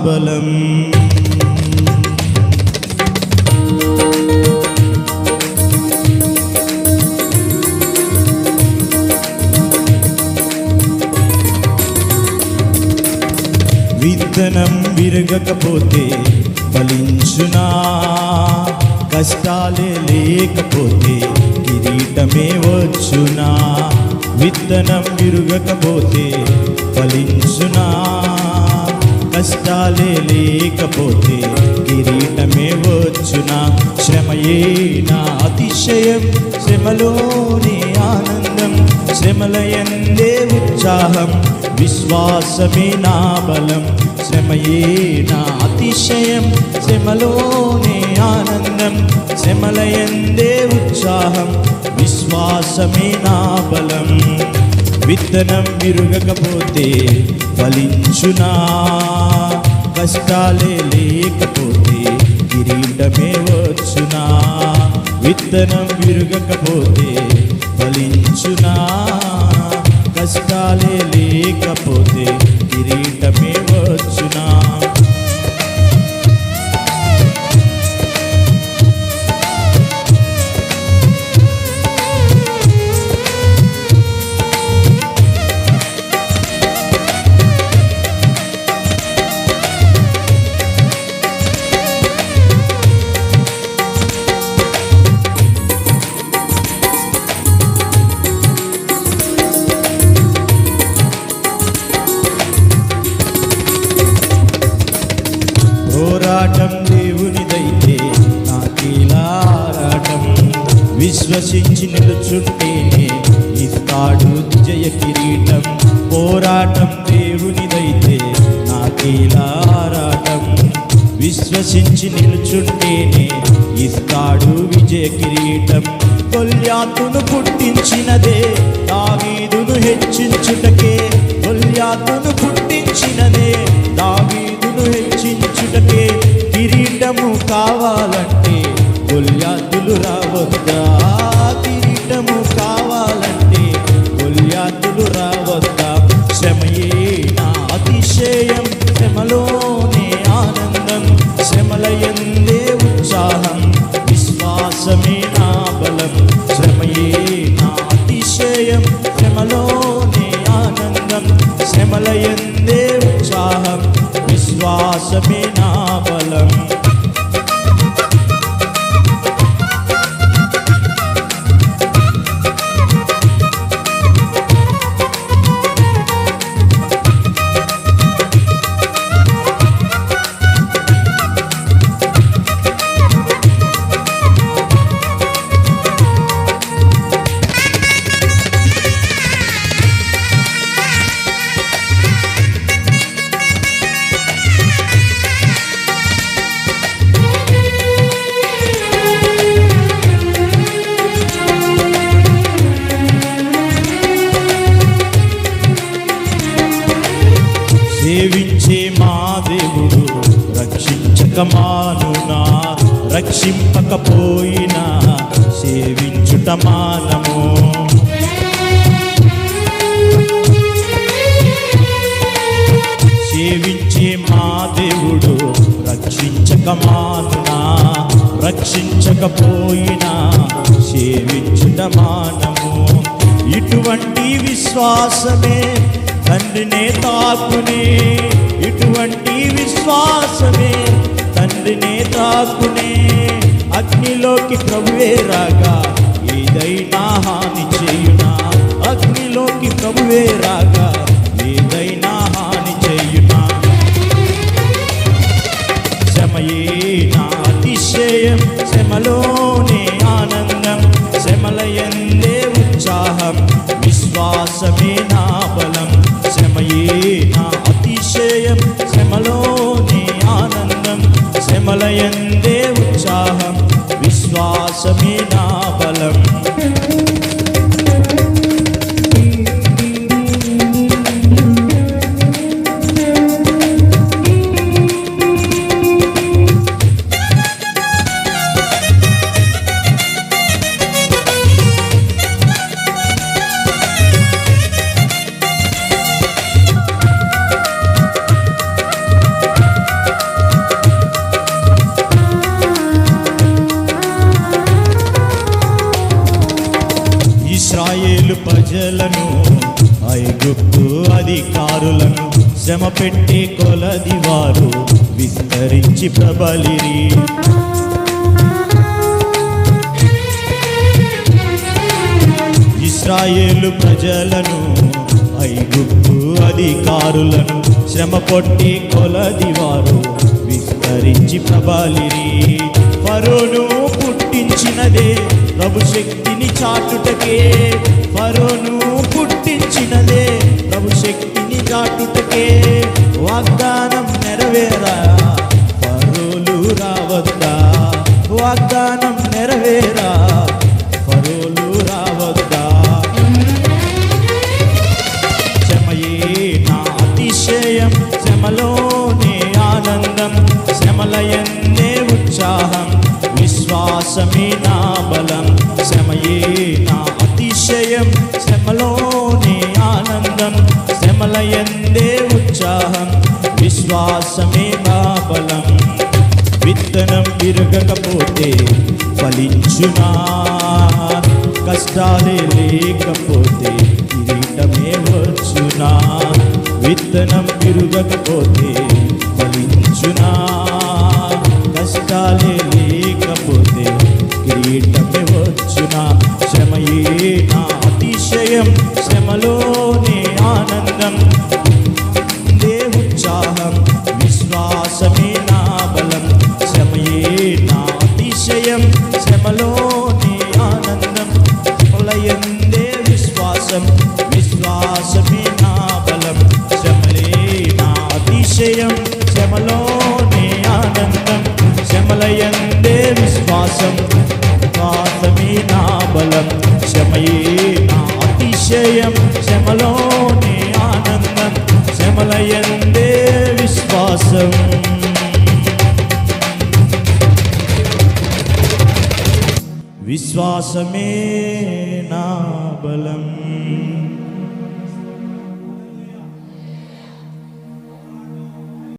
బలం. విత్తనం విరగకపోతే ఫలించునా, కష్టాలే లేకపోతే కిరీటమే వచ్చునా. విత్తనం విరగకపోతే ఫలించునా, కష్టాలే లేకపోతే కిరీటమే వచ్చునా. శ్రమయే నా అతిశయం, శ్రమలోనే ఆనందం, శ్రమలయందే ఉత్సాహం, విశ్వాసమే నా బలం. శ్రమయే నా అతిశయం, శ్రమలోనే ఆనందం, శ్రమలయందే ఉత్సాహం, విశ్వాసమే నా బలం. విత్తనం విరగకపోతే ఫలించునా, కష్టాలే లేకపోతే కిరీటమే వచ్చునా. విత్తనం విరగకపోతే ఫలించునా, కష్టాలే లేకపోతే కిరీటమే వచ్చునా. పోరాటం దేవునిదైతే నాకీలారాటం, విశ్వసించి నిలుచుంటేనే ఇస్తాడు జయ కిరీటం. పోరాటం దేవునిదైతే నాకీలారాటం, విశ్వసించి నిలుచుంటేనే ఇస్తాడు విజయ కిరీటం. గొల్యాతును పుట్టించినదే దావీదును హెచ్చించుటకే, గొల్యాతును పుట్టించినదే దావీదును హెచ్చించుటకే. కిరీటము కావాలంటే గొల్యాతులు రావద్దా, కిరీటము కావాలంటే గొల్యాతులు రావద్దా. శ్రమయే నా అతిశయం, శ్రమలోనే ఆనందం, శ్రమలయందే ఉత్సాహం, విశ్వాసమే నా బలం. శ్రమయే నా అతిశయం, శ్రమలోనే ఆనందం, శ్రమలయందే ఉత్సాహం, విశ్వాసమే నా బలం. సేవించే మా దేవుడు రక్షించక మానునా, రక్షింపకపోయినా సేవించుట మానము. సేవించే మా దేవుడు రక్షించక మానునా, రక్షించకపోయినా సేవించుట మానము. ఇటువంటి విశ్వాసమే తండ్రినే తాకునే, ఇటువంటి విశ్వాసమే తండ్రినే తాకునే. అగ్నిలోకి ప్రభువే రాగా ఏదైనా హాని చేయునా, అగ్నిలోకి ప్రభువే రాగా ఏదైనా హాని చేయునా. శ్రమయే నా అతిశయం, శ్రమలోనే ఆనందం, శ్రమలయందే ఉత్సాహం, విశ్వాసమే నా బలం. శ్రమయే నా అతిశయం, శ్రమలోనే ఆనందం, శ్రమలయందే ఉత్సాహం, విశ్వాసమే నా బలం. శ్రమ పెట్టి కొలది వారు విస్తరించి ప్రబలిరి. ఇశ్రాయేలు ప్రజలను ఐగుప్తు అధికారులను శ్రమ పొట్టి కొలది వారు విస్తరించి ప్రబలిరి. ఫరోను పుట్టించినదే ప్రభు శక్తిని చాటుటకే, ఫరోను పుట్టించినదే ప్రభు శక్తిని చాటుటకే. వాగ్దానం నెరవేరా ఫరోలు రావద్దా, వాగ్దానం నెరవేరా ఫరోలు రావద్దా. శ్రమయే నా అతిశయం, శ్రమలోనే ఆనందం, శ్రమలయందే ఉత్సాహం, విశ్వాసమే నా బలం. శ్రమయే నా అతిశయం, శ్రమలోనే ఆనందం, శ్రమలయందే ఉత్సాహం, విశ్వాసమే నా బలం. విత్తనం విరగకపోతే ఫలించునా, కష్టాలే లేకపోతే కిరీటమే వచ్చునా. విత్తనం విరగకపోతే ఫలించునా, కష్టాలే లేకపోతే కిరీటమే వచ్చునా. శ్రమయే నా అతిశయం, శ్రమలోనే ఆనందం, దే ఉత్సాహం, విశ్వాసమే నా బలం. శ్రమయే నా అతిశయం, శ్రమలోనే ఆనందం, శ్రమలయందే విశ్వాసం, విశ్వాసమే నా బలం. శ్రమలే నా అతిశయం, శ్రమలోనే ఆనందం, శ్రమలయందే విశ్వాసం, విశ్వాసమే నా బలం. శ్రమయే నా అతిశయం, శ్రమలోనే ఆనందం, శ్రమలయందే విశ్వాసం. విశ్వాసమే నా బలం.